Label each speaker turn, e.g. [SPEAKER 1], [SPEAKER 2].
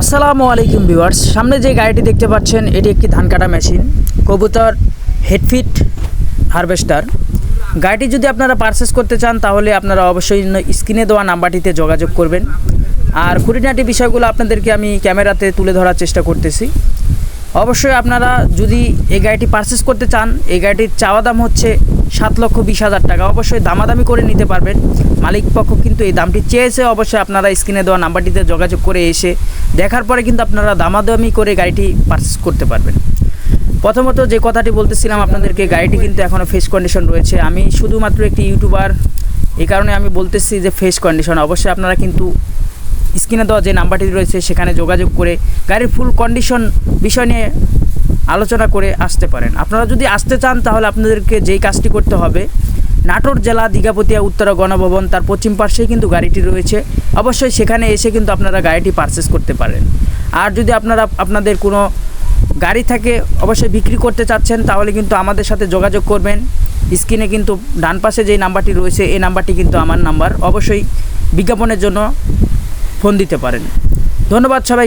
[SPEAKER 1] আসসালামু আলাইকুম ভিউয়ার্স, সামনে যে গাড়িটি দেখতে পাচ্ছেন এটি একটি ধান কাটা মেশিন কবুতর হেডফিট হারভেস্টার। গাড়িটি যদি আপনারা পারচেস করতে চান তাহলে আপনারা অবশ্যই স্ক্রিনে দেওয়া নাম্বারটিতে যোগাযোগ করবেন। আর খুঁটিনাটি বিষয়গুলো আপনাদেরকে আমি ক্যামেরাতে তুলে ধরার চেষ্টা করতেছি। অবশ্যই আপনারা যদি এই গাড়িটি পারচেস করতে চান, এই গাড়িটির চাওয়া দাম হচ্ছে 7,20,000 টাকা। অবশ্যই দামাদামি করে নিতে পারবেন, মালিক পক্ষ কিন্তু এই দামটি চেয়েছে। অবশ্যই আপনারা স্ক্রিনে দেওয়া নাম্বারটিতে যোগাযোগ করে এসে দেখার পরে কিন্তু আপনারা দামাদামি করে গাড়িটি পারচেস করতে পারবেন। প্রথমত যে কথাটি বলতেছিলাম আপনাদেরকে, গাড়িটি কিন্তু এখনও ফ্রেশ কন্ডিশন রয়েছে। আমি শুধুমাত্র একটি ইউটিউবার, এই কারণে আমি বলতেছি যে ফ্রেশ কন্ডিশন। অবশ্যই আপনারা কিন্তু স্ক্রিনে দেওয়া যে নাম্বারটি রয়েছে সেখানে যোগাযোগ করে গাড়ির ফুল কন্ডিশন বিষয় নিয়ে আলোচনা করে আসতে পারেন। আপনারা যদি আসতে চান তাহলে আপনাদেরকে যেই কাজটি করতে হবে, নাটোর জেলা দিঘাপতিয়া উত্তরা গণভবন তার পশ্চিম পাশেই কিন্তু গাড়িটি রয়েছে। অবশ্যই সেখানে এসে কিন্তু আপনারা গাড়িটি পারচেস করতে পারেন। আর যদি আপনাদের কোনো গাড়ি থাকে অবশ্যই বিক্রি করতে চাচ্ছেন তাহলে কিন্তু আমাদের সাথে যোগাযোগ করবেন। স্ক্রিনে কিন্তু ডান পাশে যেই নাম্বারটি রয়েছে এই নাম্বারটি কিন্তু আমার নাম্বার। অবশ্যই বিজ্ঞাপনের জন্য ফোন দিতে পারেন। ধন্যবাদ সবাই।